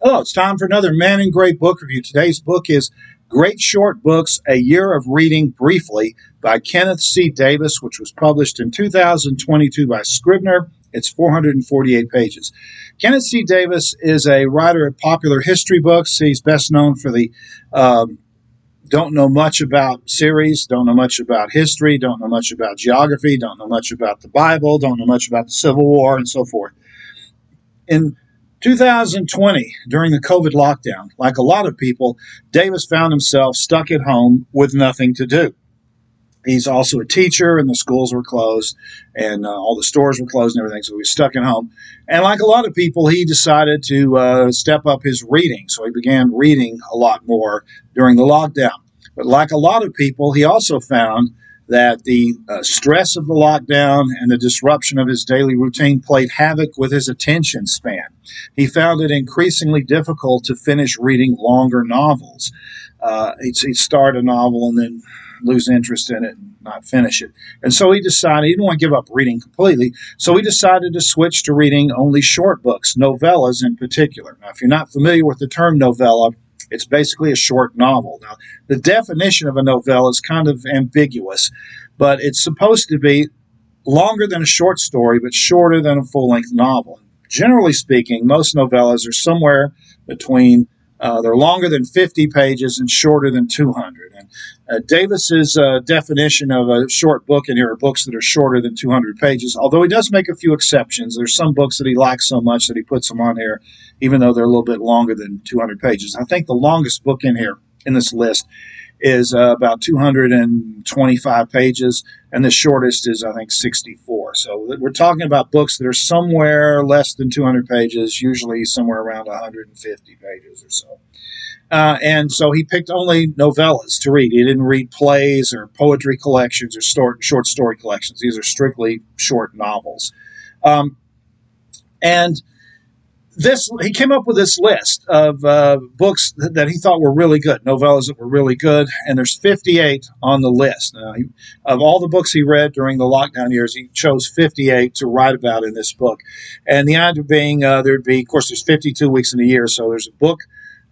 Hello, it's time for another Man in Gray book review. Today's book is Great Short Books, A Year of Reading Briefly by Kenneth C. Davis, which was published in 2022 by Scribner. It's 448 pages. Kenneth C. Davis is a writer of popular history books. He's best known for the Don't Know Much About series, don't know much about history, don't know much about geography, don't know much about the Bible, don't know much about the Civil War, and so forth. In 2020, during the COVID lockdown, like a lot of people, Davis found himself stuck at home with nothing to do. He's also a teacher, and the schools were closed, and all the stores were closed and everything, so he was stuck at home. And like a lot of people, he decided to step up his reading, so he began reading a lot more during the lockdown. But like a lot of people, he also found that the stress of the lockdown and the disruption of his daily routine played havoc with his attention span. He found it increasingly difficult to finish reading longer novels. He'd start a novel and then lose interest in it and not finish it. And so he decided he didn't want to give up reading completely, so he decided to switch to reading only short books, novellas in particular. Now, if you're not familiar with the term novella, it's basically a short novel. Now, the definition of a novella is kind of ambiguous, but it's supposed to be longer than a short story, but shorter than a full-length novel. Generally speaking, most novellas are somewhere between, they're longer than 50 pages and shorter than 200. And Davis's definition of a short book in here are books that are shorter than 200 pages, although he does make a few exceptions. There's some books that he likes so much that he puts them on here, even though they're a little bit longer than 200 pages. I think the longest book in here, in this list, is about 225 pages, and the shortest is, I think, 64. So we're talking about books that are somewhere less than 200 pages, usually somewhere around 150 pages or so. And so he picked only novellas to read. He didn't read plays or poetry collections or short story collections. These are strictly short novels. And he came up with this list of books that he thought were really good, novellas that were really good, and there's 58 on the list. Of all the books he read during the lockdown years, he chose 58 to write about in this book. And the idea being there'd be, of course, there's 52 weeks in a year, so there's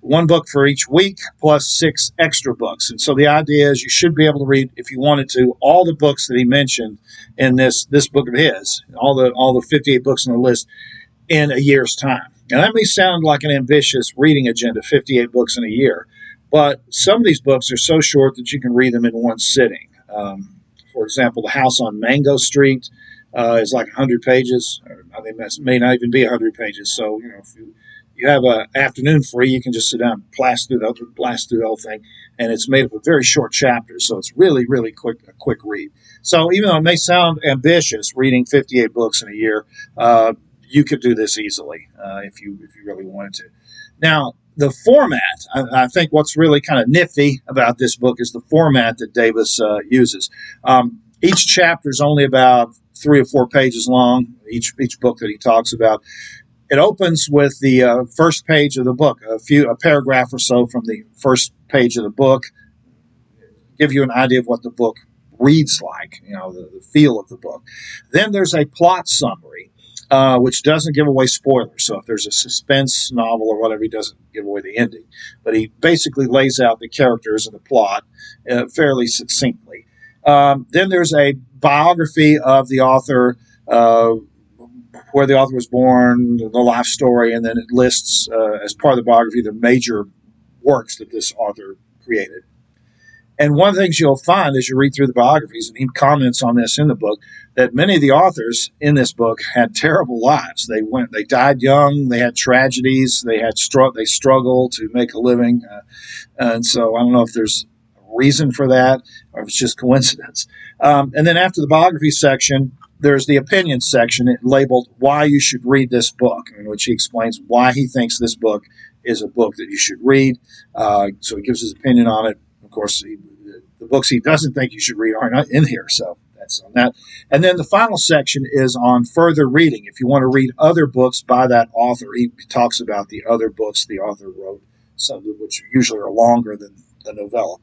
one book for each week plus 6 extra books. And so the idea is you should be able to read, if you wanted to, all the books that he mentioned in this book of his, all the 58 books on the list in a year's time. Now, that may sound like an ambitious reading agenda, 58 books in a year, but some of these books are so short that you can read them in one sitting. For example, The House on Mango Street is like 100 pages. Or I think that may not even be 100 pages. So, if you have an afternoon free, you can just sit down and blast through the whole thing. And it's made up of very short chapters, so it's really, really a quick read. So even though it may sound ambitious, reading 58 books in a year, you could do this easily if you really wanted to. Now, the format, I think what's really kind of nifty about this book is the format that Davis uses. Each chapter is only about 3 or 4 pages long, each book that he talks about. It opens with the first page of the book, a paragraph or so from the first page of the book, give you an idea of what the book reads like, the feel of the book. Then there's a plot summary, which doesn't give away spoilers. So if there's a suspense novel or whatever, he doesn't give away the ending. But he basically lays out the characters and the plot fairly succinctly. Then there's a biography of the author, where the author was born, the life story, and then it lists, as part of the biography, the major works that this author created. And one of the things you'll find as you read through the biographies, and he comments on this in the book, that many of the authors in this book had terrible lives. They died young, they had tragedies, they struggled to make a living. And so I don't know if there's a reason for that or if it's just coincidence. And then after the biography section, there's the opinion section labeled Why You Should Read This Book, in which he explains why he thinks this book is a book that you should read. So he gives his opinion on it. Of course, the books he doesn't think you should read are not in here, so that's on that. And then the final section is on further reading. If you want to read other books by that author, he talks about the other books the author wrote, some of which usually are longer than the novella.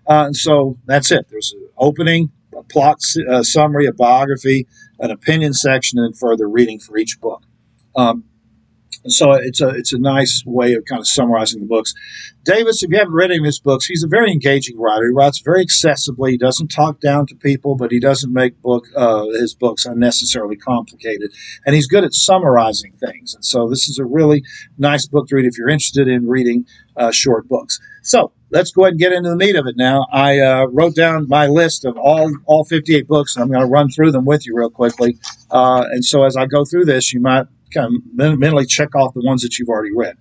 And so that's it. There's an opening, a plot summary, a biography, an opinion section, and further reading for each book. So it's a nice way of kind of summarizing the books. Davis, if you haven't read any of his books, he's a very engaging writer. He writes very accessibly. He doesn't talk down to people, but he doesn't make his books unnecessarily complicated. And he's good at summarizing things. And so this is a really nice book to read if you're interested in reading short books. So let's go ahead and get into the meat of it now. I wrote down my list of all 58 books, and I'm going to run through them with you real quickly. And so as I go through this, you might kind of mentally check off the ones that you've already read.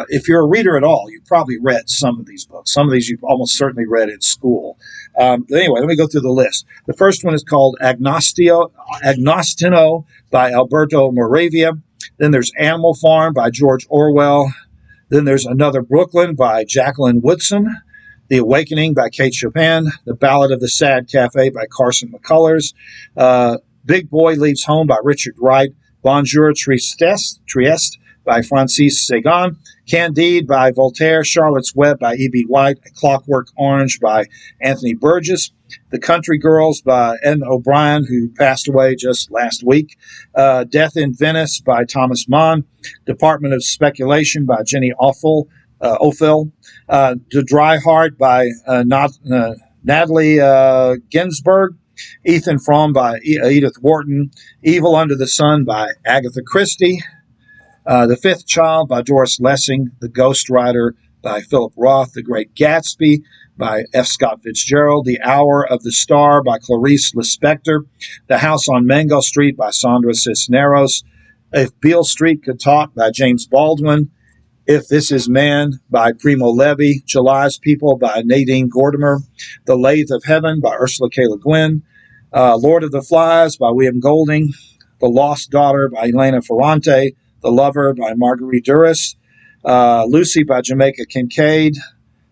If you're a reader at all, you've probably read some of these books. Some of these you've almost certainly read in school. Anyway, let me go through the list. The first one is called Agnostino by Alberto Moravia. Then there's Animal Farm by George Orwell. Then there's Another Brooklyn by Jacqueline Woodson. The Awakening by Kate Chopin. The Ballad of the Sad Cafe by Carson McCullers. Big Boy Leaves Home by Richard Wright. Bonjour Trieste by Francis Sagan, Candide by Voltaire, Charlotte's Web by E.B. White, A Clockwork Orange by Anthony Burgess, The Country Girls by Ed O'Brien, who passed away just last week, Death in Venice by Thomas Mann, Department of Speculation by Jenny Ophel, The Dry Heart by Natalie Ginsburg, Ethan Frome by Edith Wharton, Evil Under the Sun by Agatha Christie, The Fifth Child by Doris Lessing, The Ghost Rider by Philip Roth, The Great Gatsby by F. Scott Fitzgerald, The Hour of the Star by Clarice Lispector, The House on Mango Street by Sandra Cisneros, If Beale Street Could Talk by James Baldwin, If This Is Man by Primo Levi, July's People by Nadine Gordimer, The Lathe of Heaven by Ursula K. Le Guin, Lord of the Flies by William Golding, The Lost Daughter by Elena Ferrante, The Lover by Marguerite Duras, Lucy by Jamaica Kincaid,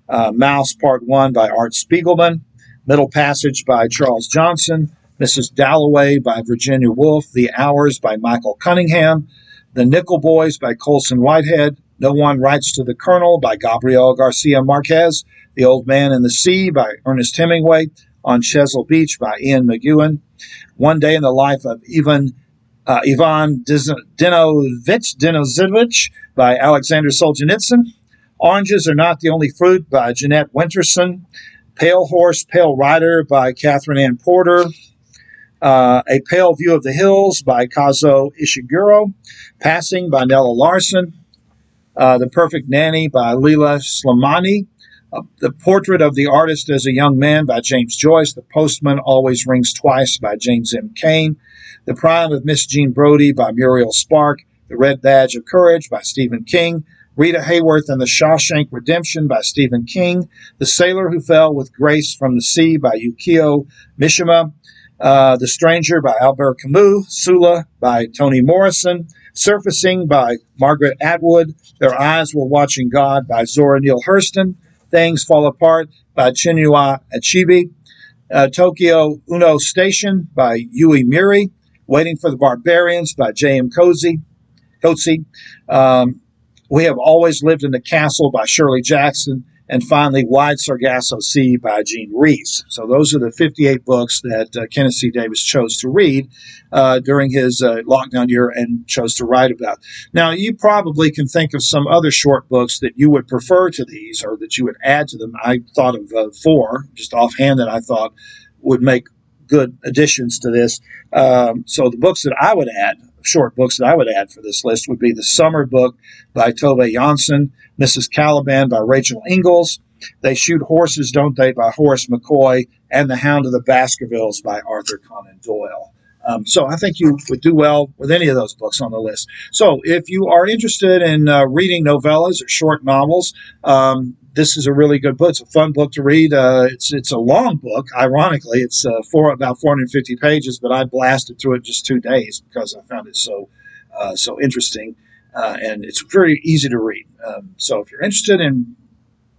Mouse Part 1 by Art Spiegelman, Middle Passage by Charles Johnson, Mrs. Dalloway by Virginia Woolf, The Hours by Michael Cunningham, The Nickel Boys by Colson Whitehead, No One Writes to the Colonel by Gabriel Garcia Marquez, The Old Man in the Sea by Ernest Hemingway, On Chesil Beach by Ian McEwan, One Day in the Life of Ivan Dinozievich by Alexander Solzhenitsyn, Oranges Are Not the Only Fruit by Jeanette Winterson, Pale Horse, Pale Rider by Catherine Ann Porter, A Pale View of the Hills by Kazuo Ishiguro, Passing by Nella Larson, The Perfect Nanny by Leila Slimani, The Portrait of the Artist as a Young Man by James Joyce, The Postman Always Rings Twice by James M. Cain, The Prime of Miss Jean Brodie by Muriel Spark, The Red Badge of Courage by Stephen King, Rita Hayworth and the Shawshank Redemption by Stephen King, The Sailor Who Fell with Grace from the Sea by Yukio Mishima, The Stranger by Albert Camus, Sula by Toni Morrison, Surfacing by Margaret Atwood, Their Eyes Were Watching God by Zora Neale Hurston, Things Fall Apart by Chinua Achebe, Tokyo Uno Station by Yui Muri, Waiting for the Barbarians by J.M. Coetzee, We Have Always Lived in the Castle by Shirley Jackson, and finally Wide Sargasso Sea by Jean Rees. So those are the 58 books that Kenneth C. Davis chose to read during his lockdown year and chose to write about. Now, you probably can think of some other short books that you would prefer to these or that you would add to them. I thought of 4, just offhand, that I thought would make good additions to this. So the books that I would add, short books that I would add for this list, would be The Summer Book by Tove Jansson, Mrs. Caliban by Rachel Ingalls, They Shoot Horses, Don't They by Horace McCoy, and The Hound of the Baskervilles by Arthur Conan Doyle. So I think you would do well with any of those books on the list. So if you are interested in reading novellas or short novels, this is a really good book. It's a fun book to read. It's a long book. Ironically, it's about 450 pages, but I blasted through it just 2 days because I found it so interesting, and it's very easy to read. So if you're interested in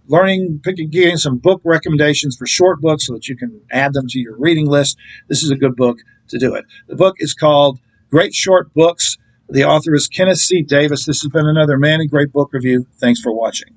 getting some book recommendations for short books so that you can add them to your reading list, this is a good book to do it. The book is called Great Short Books. The author is Kenneth C. Davis. This has been another Manny Great Book Review. Thanks for watching.